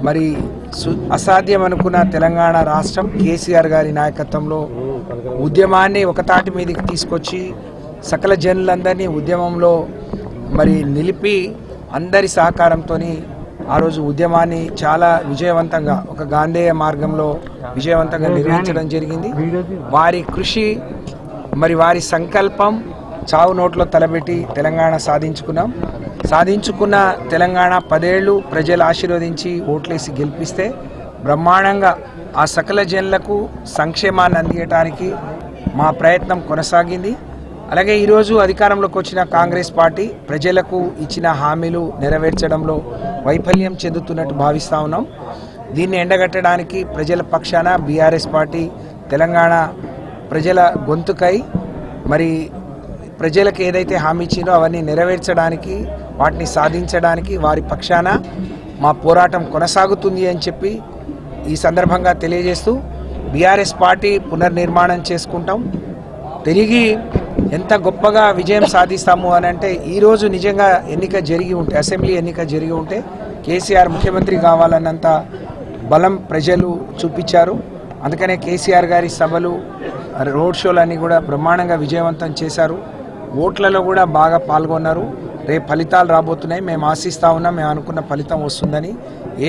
మరి అసాధ్యం అనుకున్న తెలంగాణ రాష్ట్రం కేసీఆర్ గారి నాయకత్వంలో ఉద్యమాన్ని ఒకతాటి మీదకి తీసుకొచ్చి సకల జనులందరినీ ఉద్యమంలో మరి నిలిపి అందరి సహకారంతో ఆ రోజు ఉద్యమాన్ని చాలా విజయవంతంగా ఒక గాంధేయ మార్గంలో విజయవంతంగా నిర్వహించడం జరిగింది. వారి కృషి మరి వారి సంకల్పం చావు నోట్లో తలబెట్టి తెలంగాణ సాధించుకున్న తెలంగాణ 10 ఏళ్ళు ప్రజలు ఆశీర్వదించి ఓట్లేసి గెలిపిస్తే బ్రహ్మాండంగా ఆ సకల జనులకు సంక్షేమాన్ని అందించడానికి మా ప్రయత్నం కొనసాగింది. అలాగే ఈరోజు అధికారంలోకి వచ్చిన కాంగ్రెస్ పార్టీ ప్రజలకు ఇచ్చిన హామీలు నెరవేర్చడంలో వైఫల్యం చెందుతున్నట్టు భావిస్తూ ఉన్నాం. దీన్ని ఎండగట్టడానికి ప్రజల పక్షాన బీఆర్ఎస్ పార్టీ తెలంగాణ ప్రజల గొంతుకై మరి ప్రజలకు ఏదైతే హామీ ఇచ్చిందో అవన్నీ నెరవేర్చడానికి వాటిని సాధించడానికి వారి పక్షాన మా పోరాటం కొనసాగుతుంది అని చెప్పి ఈ సందర్భంగా తెలియజేస్తూ బీఆర్ఎస్ పార్టీ పునర్నిర్మాణం చేసుకుంటాం. తిరిగి ఎంత గొప్పగా విజయం సాధిస్తాము అని అంటే ఈరోజు నిజంగా ఎన్నిక జరిగి ఉంటే అసెంబ్లీ ఎన్నిక జరిగి ఉంటే కేసీఆర్ ముఖ్యమంత్రి కావాలన్నంత బలం ప్రజలు చూపించారు. అందుకనే కేసీఆర్ గారి సభలు రోడ్ షోలన్నీ కూడా బ్రహ్మాండంగా విజయవంతం చేశారు. ఓట్లలో కూడా బాగా పాల్గొన్నారు. రేపు ఫలితాలు రాబోతున్నాయి. మేము ఆశిస్తూ ఉన్నాం, మేము అనుకున్న ఫలితం వస్తుందని.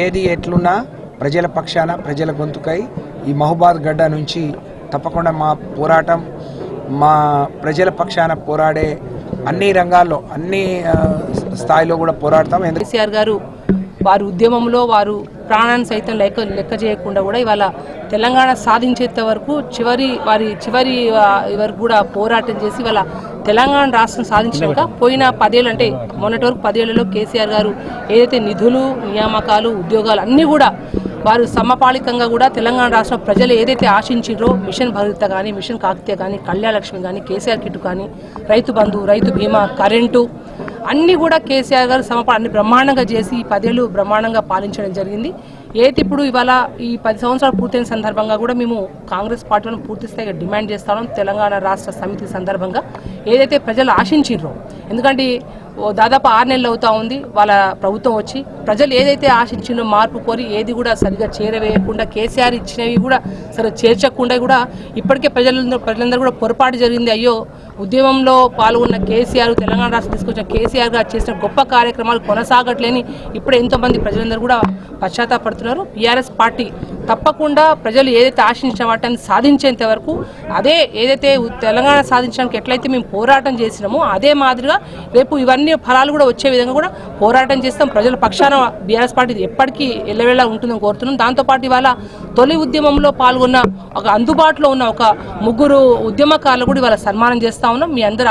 ఏది ఎట్లున్నా ప్రజల పక్షాన ప్రజల గొంతుకై ఈ మహబూబాద్ గడ్డ నుంచి తప్పకుండా మా పోరాటం మా ప్రజల పక్షాన పోరాడే అన్ని రంగాల్లో అన్ని స్థాయిలో కూడా పోరాడతాం. కేసీఆర్ గారు వారి ఉద్యమంలో వారు ప్రాణాన్ని సైతం లెక్క చేయకుండా కూడా ఇవాళ తెలంగాణ సాధించేంత వరకు చివరి వరకు కూడా పోరాటం చేసి ఇవాళ తెలంగాణ రాష్ట్రం సాధించాక పోయిన 10 ఏళ్ళు అంటే మొన్నటి వరకు 10 ఏళ్లలో కేసీఆర్ గారు ఏదైతే నిధులు నియామకాలు ఉద్యోగాలు అన్నీ కూడా వారు సమపాళికంగా కూడా తెలంగాణ రాష్ట్ర ప్రజలు ఏదైతే ఆశించారో మిషన్ భగీరథ కానీ మిషన్ కాకతీయ కానీ కళ్యాణలక్ష్మి కానీ కేసీఆర్ కిట్ కానీ రైతు బంధు రైతు బీమా కరెంటు అన్నీ కూడా కేసీఆర్ గారు అన్ని బ్రహ్మాండంగా చేసి ఈ 10 ఏళ్ళు బ్రహ్మాండంగా పాలించడం జరిగింది. ఏది ఇప్పుడు ఇవాళ ఈ 10 సంవత్సరాలు పూర్తయిన సందర్భంగా కూడా మేము కాంగ్రెస్ పార్టీలను పూర్తి స్థాయిగా డిమాండ్ చేస్తాం. తెలంగాణ రాష్ట్ర సమితి సందర్భంగా ఏదైతే ప్రజలు ఆశించారో, ఎందుకంటే దాదాపు 6 నెలలు అవుతా ఉంది వాళ్ళ ప్రభుత్వం వచ్చి ప్రజలు ఏదైతే ఆశించిందో మార్పు కోరి ఏది కూడా సరిగా చేరవేయకుండా కేసీఆర్ ఇచ్చినవి కూడా సరిగ్గా చేర్చకుండా కూడా ఇప్పటికే ప్రజలందరూ కూడా పొరపాటు జరిగింది. అయ్యో ఉద్యమంలో పాల్గొన్న కేసీఆర్ తెలంగాణ రాష్ట్రం తీసుకొచ్చిన కేసీఆర్ గారు చేసిన గొప్ప కార్యక్రమాలు కొనసాగట్లేని ఇప్పుడు ఎంతోమంది ప్రజలందరూ కూడా పశ్చాత్తాపడుతున్నారు. బీఆర్ఎస్ పార్టీ తప్పకుండా ప్రజలు ఏదైతే ఆశించిన వాటిని సాధించేంత వరకు అదే ఏదైతే తెలంగాణ సాధించడానికి ఎట్లయితే మేము పోరాటం చేసినామో అదే మాదిరిగా రేపు ఇవన్నీ ఫలాలు కూడా వచ్చే విధంగా కూడా పోరాటం చేస్తాం. ప్రజల పక్షాన బీఆర్ఎస్ పార్టీ ఎప్పటికీ ఎల్లవేళ ఉంటుందని కోరుతున్నాం. దాంతోపాటు ఇవాళ తొలి ఉద్యమంలో పాల్గొన్న ఒక అందుబాటులో ఉన్న ఒక 3 ఉద్యమకారులు కూడా ఇవాళ సన్మానం చేస్తా ఉన్నాం. మీ అందరూ